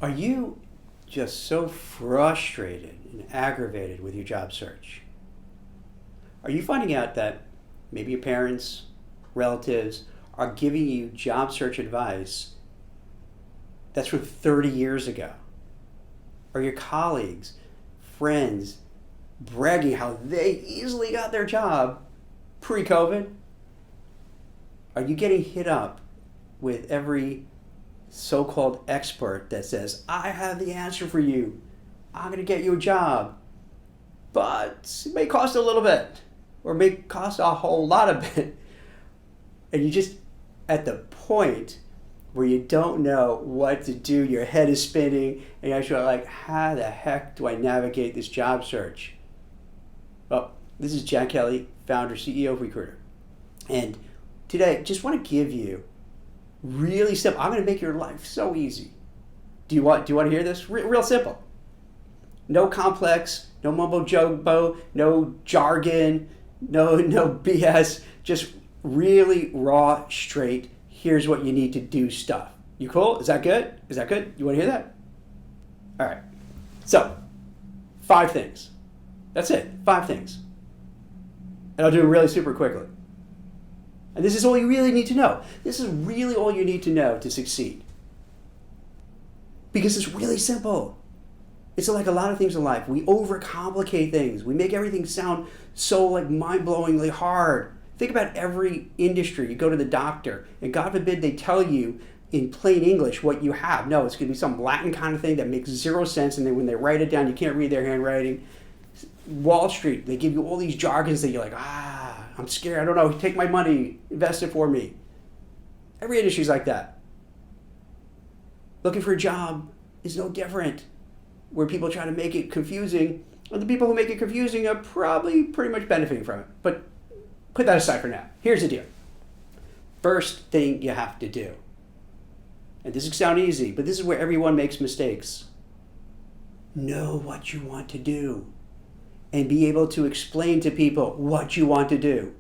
Are you just so frustrated and aggravated with your job search? Are you finding out that maybe your parents, relatives are giving you job search advice that's from 30 years ago? Are your colleagues, friends bragging how they easily got their job pre-COVID? Are you getting hit up with every so-called expert that says, I have the answer for you. I'm going to get you a job. But it may cost a little bit, or it may cost a whole lot of it. And you just at the point where you don't know what to do, your head is spinning, and you're actually like, how the heck do I navigate this job search? Well, this is Jack Kelly, founder, CEO of WeCruitr. And today, just want to give you really simple. I'm going to make your life so easy. Do you want to hear this? Real simple. No complex, no mumbo jumbo, no jargon, no BS. Just really raw, straight. Here's what you need to do stuff. You cool? Is that good? Is that good? You want to hear that? All right. So, 5 things. That's it. 5 things. And I'll do them really super quickly. And this is all you really need to know. This is really all you need to know to succeed. Because it's really simple. It's like a lot of things in life. We overcomplicate things. We make everything sound so like mind-blowingly hard. Think about every industry. You go to the doctor, and God forbid they tell you in plain English what you have. No, it's going to be some Latin kind of thing that makes zero sense, and then when they write it down, you can't read their handwriting. Wall Street, they give you all these jargons that you're like, I'm scared, I don't know, take my money, invest it for me. Every industry's like that. Looking for a job is no different. Where people try to make it confusing, and the people who make it confusing are probably pretty much benefiting from it. But put that aside for now. Here's the deal. First thing you have to do, and this can sound easy, but this is where everyone makes mistakes. Know what you want to do. And be able to explain to people what you want to do.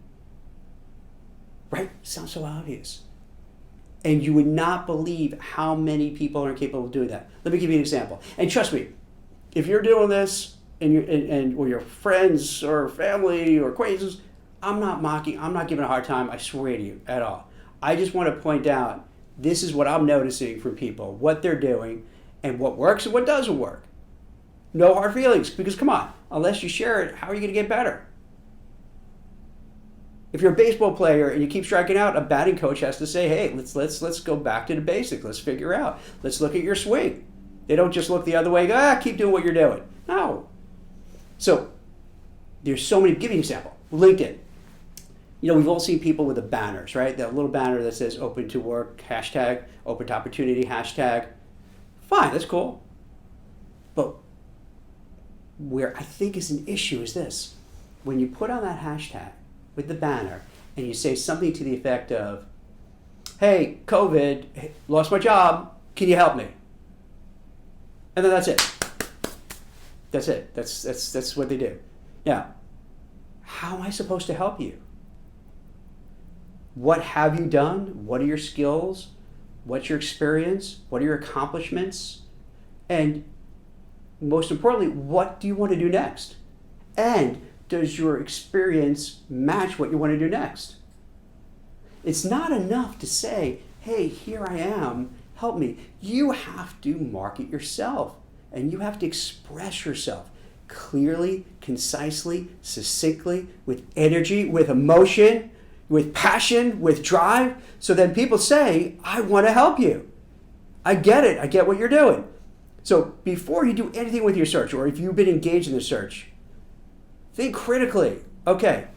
Right? Sounds so obvious. And you would not believe how many people are capable of doing that. Let me give you an example. And trust me, if you're doing this or your friends or family or acquaintances, I'm not mocking, I'm not giving a hard time, I swear to you, at all. I just want to point out, this is what I'm noticing from people, what they're doing, and what works and what doesn't work. No hard feelings, because come on, unless you share it, how are you going to get better? If you're a baseball player and you keep striking out, a batting coach has to say, hey, let's go back to the basics. Let's figure out. Let's look at your swing. They don't just look the other way and go, keep doing what you're doing. No. So there's so many. Give me an example. LinkedIn. You know, we've all seen people with the banners, right? That little banner that says open to work, hashtag, open to opportunity, hashtag. Fine, that's cool. But where I think is an issue is this. When you put on that hashtag with the banner and you say something to the effect of, hey, COVID, lost my job, can you help me? And then that's it. That's it. That's what they do. Now, how am I supposed to help you? What have you done? What are your skills? What's your experience? What are your accomplishments? And most importantly, what do you want to do next? And does your experience match what you want to do next? It's not enough to say, hey, here I am, help me. You have to market yourself, and you have to express yourself clearly, concisely, succinctly, with energy, with emotion, with passion, with drive, so then people say, I want to help you. I get it. I get what you're doing. So before you do anything with your search, or if you've been engaged in the search, think critically. Okay,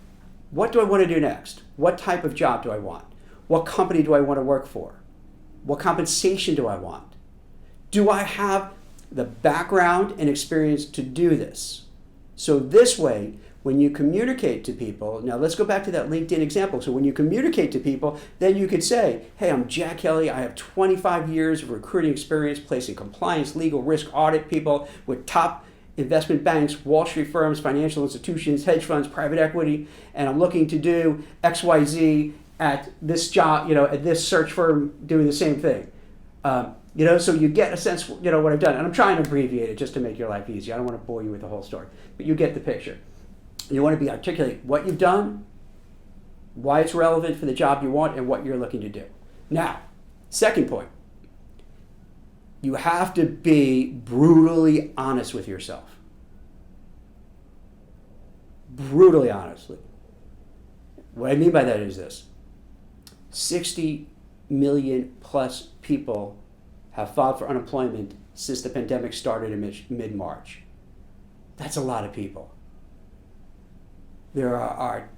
what do I want to do next? What type of job do I want? What company do I want to work for? What compensation do I want? Do I have the background and experience to do this? So this way, when you communicate to people, now let's go back to that LinkedIn example. So when you communicate to people, then you could say, hey, I'm Jack Kelly. I have 25 years of recruiting experience placing compliance, legal, risk, audit people with top investment banks, Wall Street firms, financial institutions, hedge funds, private equity, and I'm looking to do XYZ at this job, at this search firm doing the same thing. So you get a sense, what I've done. And I'm trying to abbreviate it just to make your life easy. I don't want to bore you with the whole story. But you get the picture. You want to be articulate what you've done, why it's relevant for the job you want, and what you're looking to do. Now, second point. You have to be brutally honest with yourself. Brutally honestly. What I mean by that is this. 60 million plus people have filed for unemployment since the pandemic started in mid-March. That's a lot of people. There are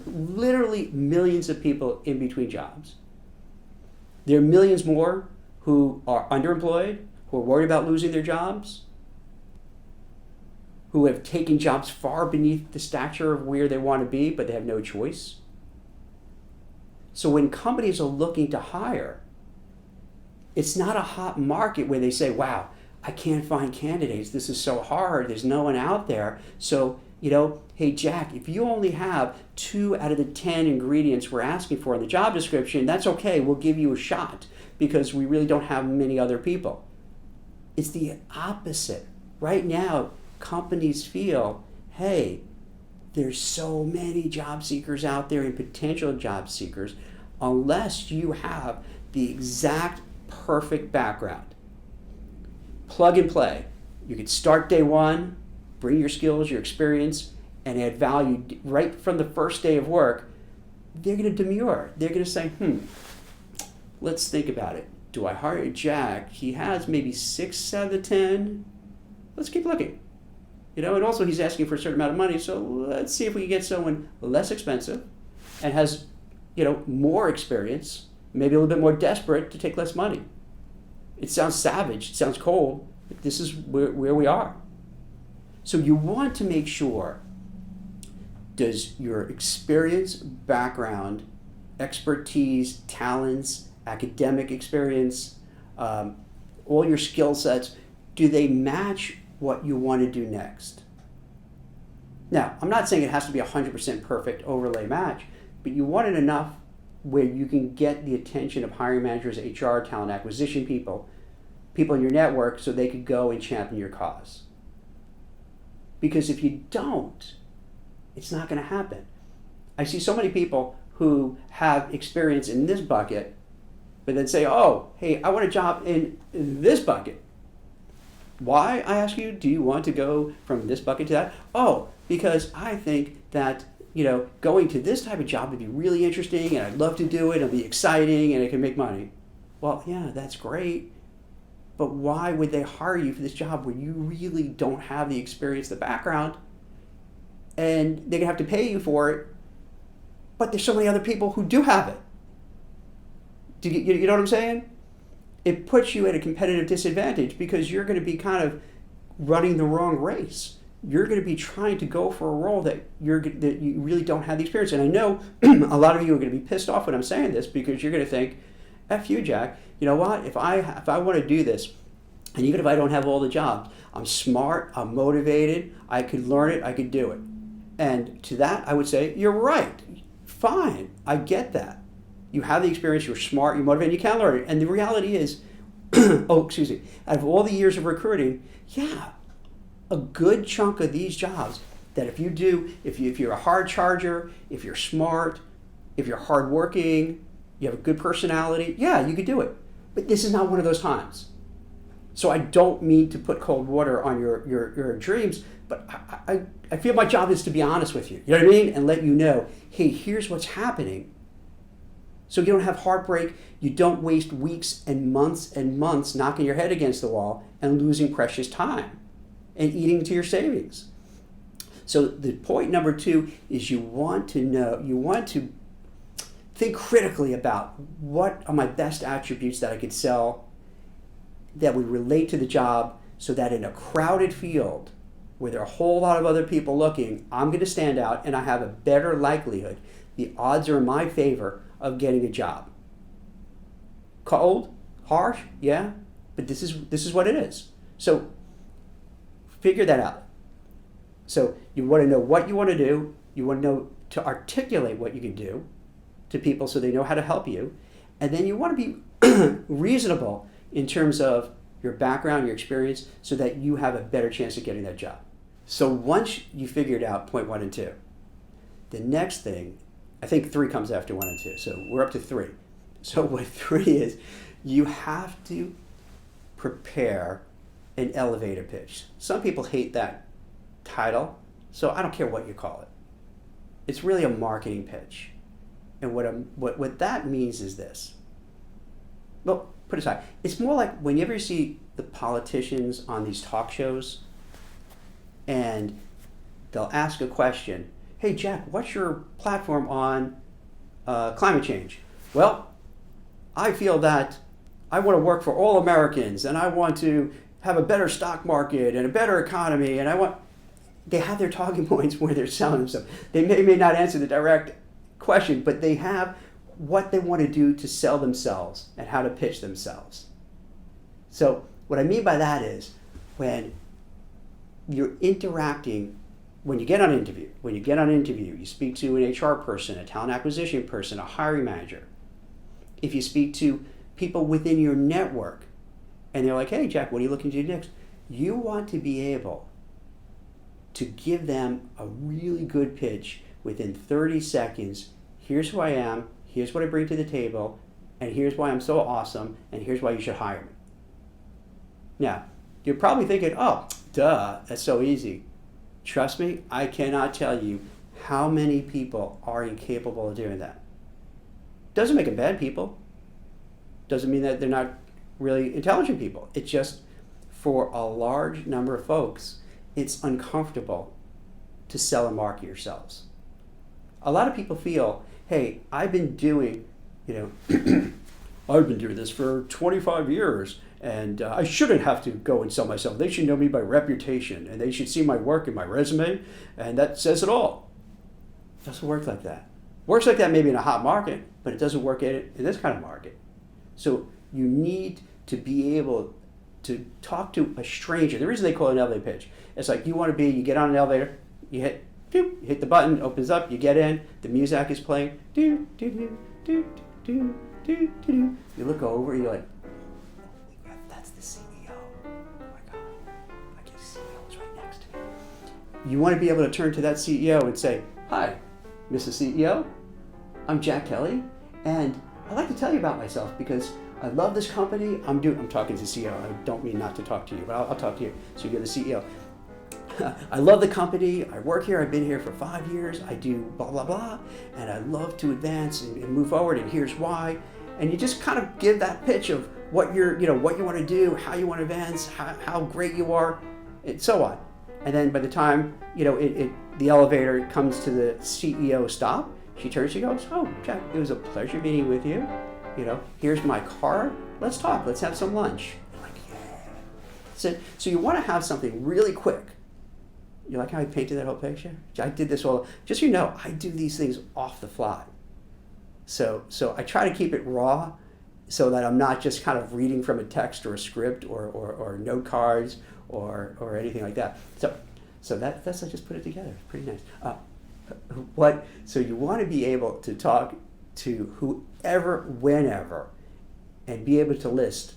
literally millions of people in between jobs. There are millions more who are underemployed, who are worried about losing their jobs, who have taken jobs far beneath the stature of where they want to be, but they have no choice. So when companies are looking to hire, it's not a hot market where they say, wow, I can't find candidates. This is so hard. There's no one out there. So, hey, Jack, if you only have 2 out of the 10 ingredients we're asking for in the job description, that's okay. We'll give you a shot because we really don't have many other people. It's the opposite. Right now, companies feel, hey, there's so many job seekers out there and potential job seekers, unless you have the exact perfect background. Plug and play. You could start day one, bring your skills, your experience, and add value right from the first day of work. They're going to demur. They're going to say, let's think about it. Do I hire Jack? He has maybe 6 out of the 10. Let's keep looking. And also he's asking for a certain amount of money, so let's see if we can get someone less expensive and has, more experience, maybe a little bit more desperate to take less money. It sounds savage, it sounds cold, but this is where we are. So you want to make sure, does your experience, background, expertise, talents, academic experience, all your skill sets, do they match what you want to do next? Now, I'm not saying it has to be 100% perfect overlay match, but you want it enough where you can get the attention of hiring managers, HR, talent acquisition people in your network, so they could go and champion your cause. Because if you don't, it's not going to happen. I see so many people who have experience in this bucket, but then say, oh, hey, I want a job in this bucket. Why, I ask you, do you want to go from this bucket to that? Oh, because I think that, going to this type of job would be really interesting and I'd love to do it, it'll be exciting and it can make money. Well, yeah, that's great. But why would they hire you for this job where you really don't have the experience, the background, and they're going to have to pay you for it, but there's so many other people who do have it? Do you know what I'm saying? It puts you at a competitive disadvantage because you're going to be kind of running the wrong race. You're going to be trying to go for a role that you really don't have the experience. And I know a lot of you are going to be pissed off when I'm saying this because you're going to think, F you, Jack. You know what? If I want to do this, and even if I don't have all the jobs, I'm smart, I'm motivated, I could learn it, I could do it. And to that, I would say, you're right. Fine, I get that. You have the experience, you're smart, you're motivated, you can learn it. And the reality is, out of all the years of recruiting, yeah, a good chunk of these jobs that if you're a hard charger, if you're smart, if you're hardworking, you have a good personality, yeah, you could do it. But this is not one of those times. So I don't mean to put cold water on your dreams, but I feel my job is to be honest with you. You know what I mean? And let you know, hey, here's what's happening. So you don't have heartbreak, you don't waste weeks and months knocking your head against the wall and losing precious time and eating into your savings. So the point number 2 is you want to think critically about what are my best attributes that I could sell that would relate to the job so that in a crowded field where there are a whole lot of other people looking, I'm going to stand out and I have a better likelihood. The odds are in my favor of getting a job. Cold, harsh, yeah, but this is what it is. So figure that out. So you want to know what you want to do. You want to know to articulate what you can do to people so they know how to help you. And then you want to be reasonable in terms of your background, your experience, so that you have a better chance of getting that job. So once you figured out point 1 and 2, the next thing, I think 3 comes after 1 and 2, so we're up to 3. So what 3 is, you have to prepare an elevator pitch. Some people hate that title, so I don't care what you call it. It's really a marketing pitch. And what that means is this. Well, put aside. It's more like whenever you see the politicians on these talk shows and they'll ask a question, hey Jack, what's your platform on climate change? Well, I feel that I want to work for all Americans and I want to have a better stock market and a better economy and they have their talking points where they're selling themselves. They may not answer the direct question, but they have what they want to do to sell themselves and how to pitch themselves. So what I mean by that is when you're interacting, when you get on interview, you speak to an HR person, a talent acquisition person, a hiring manager. If you speak to people within your network and they're like, hey Jack, what are you looking to do next? You want to be able to give them a really good pitch within 30 seconds. Here's who I am, here's what I bring to the table, and here's why I'm so awesome, and here's why you should hire me. Now, you're probably thinking, oh, duh, that's so easy. Trust me, I cannot tell you how many people are incapable of doing that. Doesn't make them bad people. Doesn't mean that they're not really intelligent people. It's just for a large number of folks, it's uncomfortable to sell and market yourselves. A lot of people feel, hey, I've been doing this for 25 years and I shouldn't have to go and sell myself. They should know me by reputation and they should see my work in my resume and that says it all. It doesn't work like that. Works like that maybe in a hot market, but it doesn't work in this kind of market. So you need to be able to talk to a stranger. The reason they call it an elevator pitch, it's like you get on an elevator, you hit the button, opens up, you get in, the music is playing, do, do, do, do, do, do, do. You look over, you're like, holy crap, that's the CEO. Oh my God, I guess the CEO is right next to me. You want to be able to turn to that CEO and say, hi, Mr. CEO, I'm Jack Kelly, and I'd like to tell you about myself because I love this company. I'm talking to the CEO. I don't mean not to talk to you, but I'll talk to you. So you're the CEO. I love the company. I work here. I've been here for 5 years. I do blah, blah, blah. And I love to advance and move forward. And here's why. And you just kind of give that pitch of what what you want to do, how you want to advance, how great you are, and so on. And then by the time, the elevator comes to the CEO stop, she turns and goes, oh, Jack, it was a pleasure meeting with you. Here's my card. Let's talk. Let's have some lunch. You're like, yeah. So you want to have something really quick. You like how I painted that whole picture? I did this all. Just so I do these things off the fly. So I try to keep it raw so that I'm not just kind of reading from a text or a script or note cards or anything like that. So that's I just put it together. Pretty nice. So you want to be able to talk to whoever, whenever, and be able to list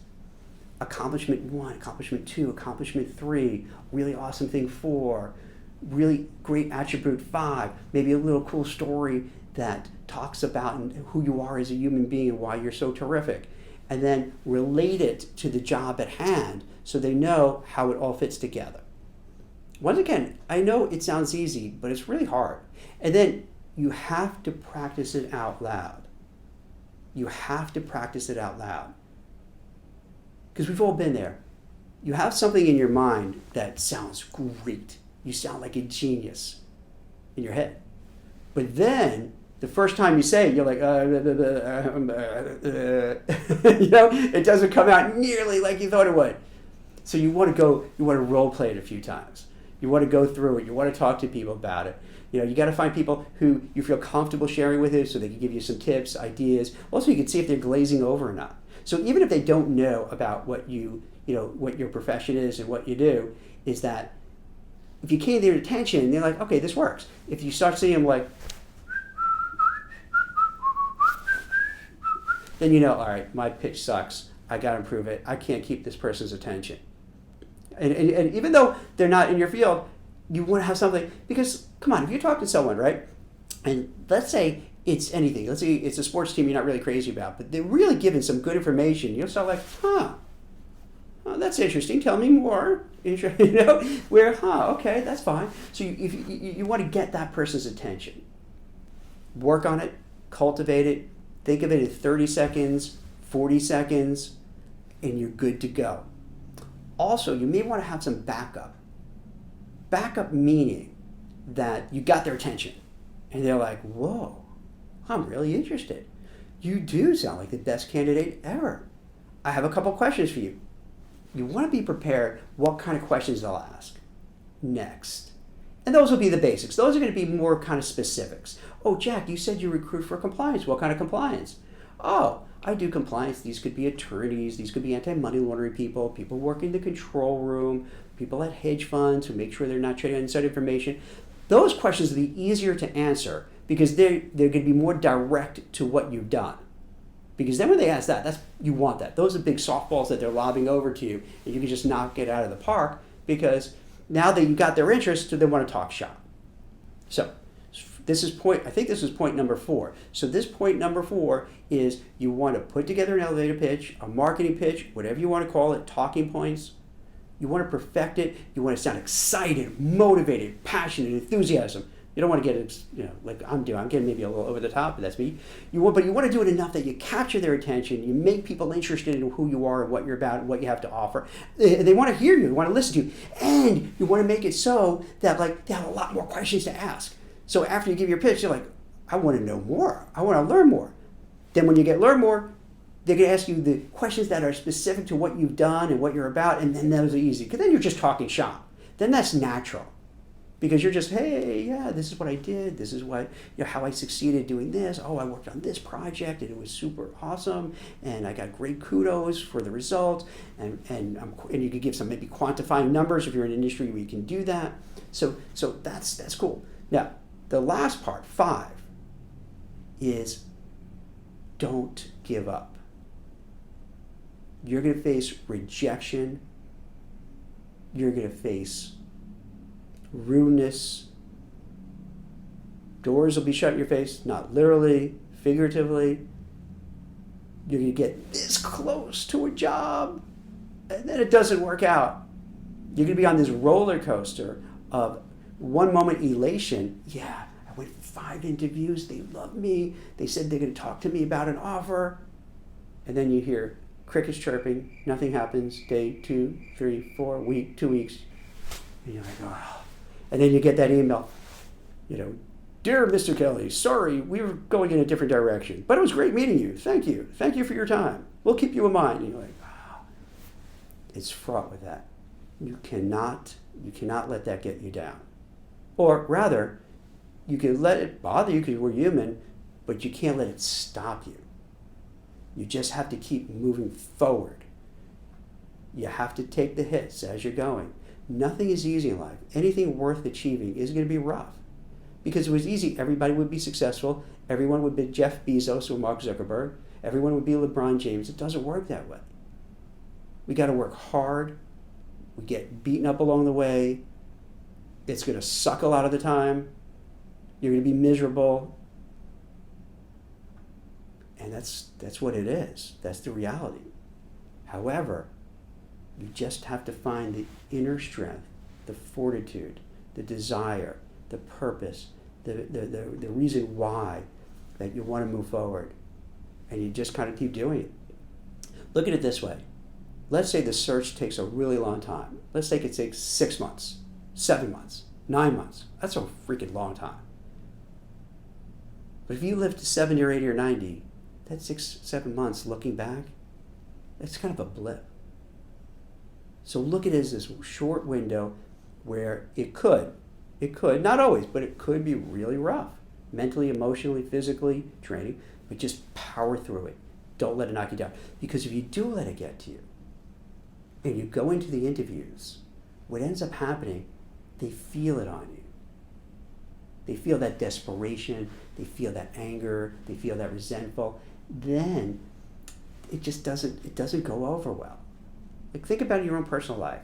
accomplishment 1, accomplishment 2, accomplishment 3, really awesome thing 4, really great attribute 5, maybe a little cool story that talks about who you are as a human being and why you're so terrific, and then relate it to the job at hand so they know how it all fits together. Once again, I know it sounds easy, but it's really hard. And then you have to practice it out loud. You have to practice it out loud. Because we've all been there. You have something in your mind that sounds great. You sound like a genius in your head. But then, the first time you say it, you're like, it doesn't come out nearly like you thought it would. So you want to role play it a few times. You want to go through it. You want to talk to people about it. You got to find people who you feel comfortable sharing with it so they can give you some tips, ideas. Also, you can see if they're glazing over or not. So even if they don't know about what what your profession is and what you do, is that if you gain their attention, they're like, okay, this works. If you start seeing them like, then all right, my pitch sucks. I got to improve it. I can't keep this person's attention. And even though they're not in your field, you want to have something, because come on, if you talk to someone, right, and let's say it's anything, let's say it's a sports team you're not really crazy about, but they're really giving some good information, you'll start like, oh, that's interesting, tell me more, okay, that's fine. So you want to get that person's attention. Work on it, cultivate it, think of it in 30 seconds, 40 seconds, and you're good to go. Also, you may want to have some backup. Backup meaning that you got their attention and they're like, whoa, I'm really interested. You do sound like the best candidate ever. I have a couple questions for you. You want to be prepared what kind of questions they'll ask next. And those will be the basics. Those are going to be more kind of specifics. Oh, Jack, you said you recruit for compliance. What kind of compliance? Oh, I do compliance. These could be attorneys. These could be anti-money laundering people, people working the control room, people at hedge funds who make sure they're not trading inside information. Those questions will be easier to answer because they're going to be more direct to what you've done. Because then when they ask that, you want that. Those are big softballs that they're lobbing over to you, and you can just knock it out of the park because now that you got their interest, they want to talk shop. So I think this is point number 4. So this point number 4 is you want to put together an elevator pitch, a marketing pitch, whatever you want to call it, talking points. You want to perfect it. You want to sound excited, motivated, passionate, enthusiasm. You don't want to get, like I'm doing. I'm getting maybe a little over the top, but that's me. But you want to do it enough that you capture their attention. You make people interested in who you are and what you're about and what you have to offer. They want to hear you. They want to listen to you. And you want to make it so that they have a lot more questions to ask. So after you give your pitch, you're like, I want to know more. I want to learn more. Then when you learn more, they're going to ask you the questions that are specific to what you've done and what you're about, and then those are easy. Because then you're just talking shop. Then that's natural. Because you're just, hey, yeah, this is what I did. This is what, how I succeeded doing this. Oh, I worked on this project, and it was super awesome, and I got great kudos for the result. And you could give some maybe quantifying numbers if you're in an industry where you can do that. So that's cool. Now, the last part, 5, is don't give up. You're going to face rejection. You're going to face rudeness. Doors will be shut in your face, not literally, figuratively. You're going to get this close to a job, and then it doesn't work out. You're going to be on this roller coaster of one moment elation. Yeah, I went for 5 interviews. They love me. They said they're going to talk to me about an offer. And then you hear crickets chirping. Nothing happens. Day 2, 3, 4, week, 2 weeks. And you're like, oh. And then you get that email, Dear Mr. Kelly, sorry, we were going in a different direction. But it was great meeting you. Thank you. Thank you for your time. We'll keep you in mind. And you're like, oh. It's fraught with that. You cannot let that get you down. Or rather, you can let it bother you because we're human, but you can't let it stop you. You just have to keep moving forward. You have to take the hits as you're going. Nothing is easy in life. Anything worth achieving is going to be rough. Because if it was easy, everybody would be successful. Everyone would be Jeff Bezos or Mark Zuckerberg. Everyone would be LeBron James. It doesn't work that way. We got to work hard. We get beaten up along the way. It's going to suck a lot of the time. You're going to be miserable. And that's what it is. That's the reality. However, you just have to find the inner strength, the fortitude, the desire, the purpose, the reason why that you want to move forward. And you just kind of keep doing it. Look at it this way. Let's say the search takes a really long time. Let's say it takes 6 months, 7 months, 9 months. That's a freaking long time. But if you live to 70 or 80 or 90, that's 6, 7 months looking back, it's kind of a blip. So look at it as this short window where it could, not always, but it could be really rough. Mentally, emotionally, physically, training, but just power through it. Don't let it knock you down. Because if you do let it get to you, and you go into the interviews, what ends up happening, they feel it on you. They feel that desperation, they feel that anger, they feel that resentful. Then it doesn't go over well. Like, think about your own personal life,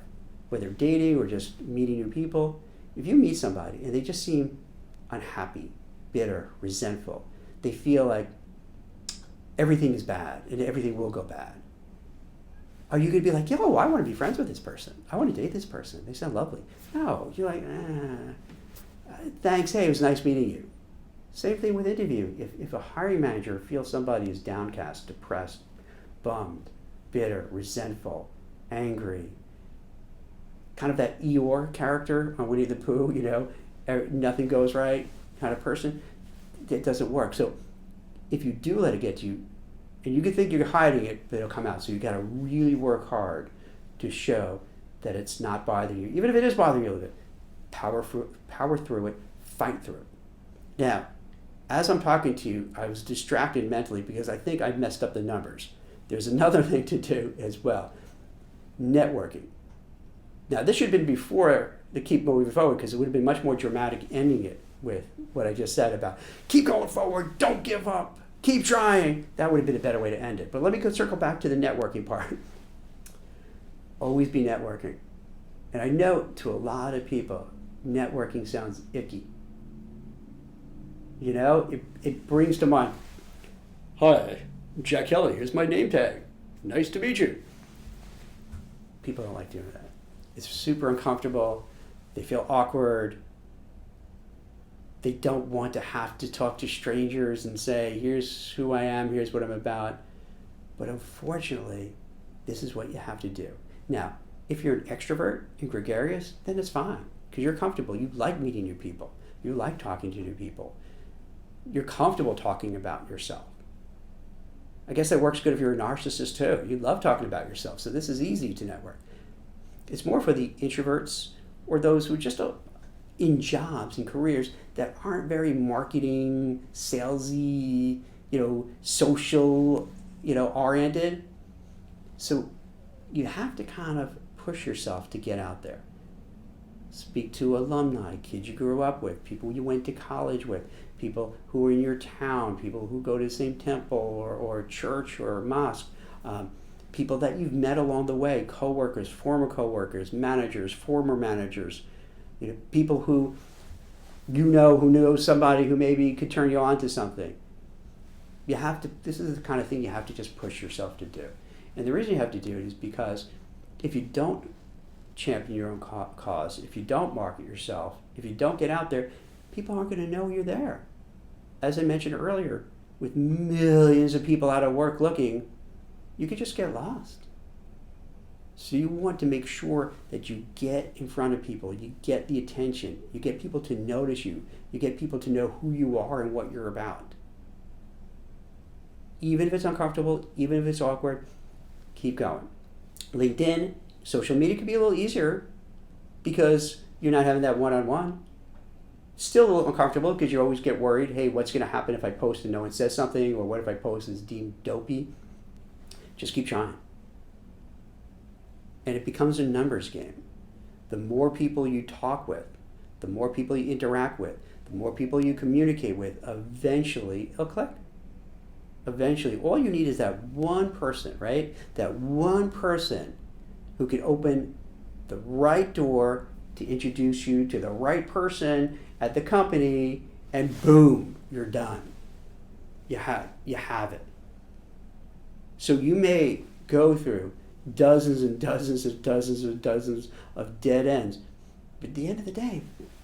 whether dating or just meeting new people. If you meet somebody and they just seem unhappy, bitter, resentful, they feel like everything is bad and everything will go bad. Are you going to be like, yo, I want to be friends with this person. I want to date this person. They sound lovely. No, you're like, thanks, hey, it was nice meeting you. Same thing with interview. If a hiring manager feels somebody is downcast, depressed, bummed, bitter, resentful, angry, kind of that Eeyore character on Winnie the Pooh, nothing goes right kind of person, it doesn't work. So if you do let it get to you, and you can think you're hiding it, but it'll come out. So you got to really work hard to show that it's not bothering you. Even if it is bothering you a little bit, power through it, fight through it. Now, as I'm talking to you, I was distracted mentally because I think I messed up the numbers. There's another thing to do as well. Networking. Now, this should have been before the keep moving forward, because it would have been much more dramatic ending it with what I just said about keep going forward, don't give up, keep trying. That would have been a better way to end it. But let me go circle back to the networking part. Always be networking. And I know to a lot of people, networking sounds icky. It brings to mind, hi, I'm Jack Kelly, here's my name tag. Nice to meet you. People don't like doing that. It's super uncomfortable. They feel awkward. They don't want to have to talk to strangers and say, here's who I am, here's what I'm about. But unfortunately, this is what you have to do. Now, if you're an extrovert and gregarious, then it's fine, because you're comfortable. You like meeting new people. You like talking to new people. You're comfortable talking about yourself. I guess that works good if you're a narcissist too. You love talking about yourself, so this is easy to network. It's more for the introverts or those who just in jobs and careers that aren't very marketing, salesy, social, oriented. So you have to kind of push yourself to get out there. Speak to alumni, kids you grew up with, people you went to college with, people who are in your town, people who go to the same temple or church or mosque, people that you've met along the way, coworkers, former coworkers, managers, former managers, people who who know somebody who maybe could turn you on to something. This is the kind of thing you have to just push yourself to do. And the reason you have to do it is because if you don't champion your own cause, if you don't market yourself, if you don't get out there, people aren't going to know you're there. As I mentioned earlier, with millions of people out of work looking, you could just get lost. So you want to make sure that you get in front of people, you get the attention, you get people to notice you, you get people to know who you are and what you're about. Even if it's uncomfortable, even if it's awkward, keep going. LinkedIn, social media can be a little easier because you're not having that one-on-one. Still a little uncomfortable because you always get worried, hey, what's going to happen if I post and no one says something, or what if I post and it's deemed dopey? Just keep trying. And it becomes a numbers game. The more people you talk with, the more people you interact with, the more people you communicate with, eventually it'll click. Eventually, all you need is that one person, right? That one person who can open the right door to introduce you to the right person at the company, and boom, you're done. You have it. So you may go through dozens and dozens and dozens and dozens of dead ends, but at the end of the day,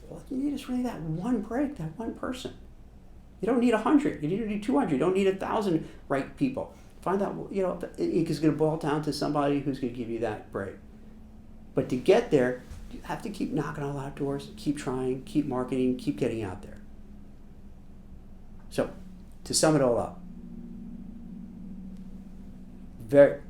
all you need is really that one break, that one person. You don't need 100. You don't need 200. You don't need 1,000 right people. Find out, it's going to boil down to somebody who's going to give you that break. But to get there, you have to keep knocking on a lot of doors, keep trying, keep marketing, keep getting out there. So, to sum it all up, very,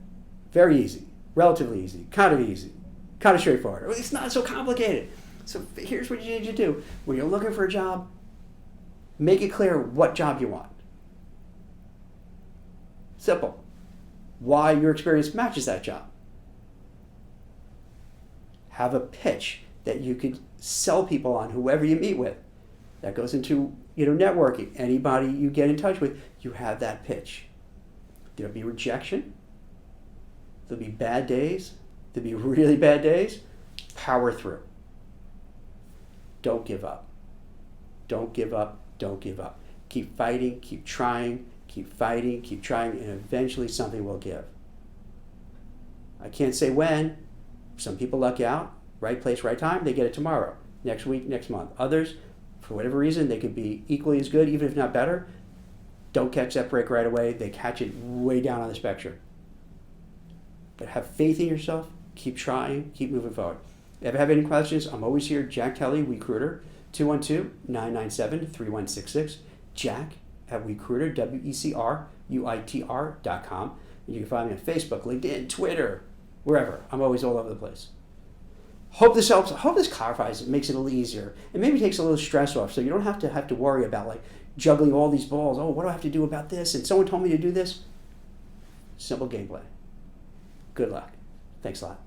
very easy, relatively easy, kind of straightforward. It's not so complicated. So here's what you need to do. When you're looking for a job, make it clear what job you want. Simple. Why your experience matches that job. Have a pitch that you could sell people on, whoever you meet with. That goes into networking. Anybody you get in touch with, you have that pitch. There'll be rejection. There'll be bad days. There'll be really bad days. Power through. Don't give up. Don't give up. Don't give up. Keep fighting. Keep trying. Keep fighting. Keep trying. And eventually something will give. I can't say when. Some people luck out. Right place, right time. They get it tomorrow. Next week, next month. Others, for whatever reason, they could be equally as good, even if not better. Don't catch that break right away. They catch it way down on the spectrum. But have faith in yourself. Keep trying. Keep moving forward. If you have any questions, I'm always here. Jack Kelly, WeCruitr, 212-997-3166. Jack at WeCruitr, WeCruitr.com. You can find me on Facebook, LinkedIn, Twitter, wherever. I'm always all over the place. Hope this helps. Hope this clarifies it, makes it a little easier. It maybe takes a little stress off, so you don't have to worry about like juggling all these balls. Oh, what do I have to do about this? And someone told me to do this. Simple gameplay. Good luck. Thanks a lot.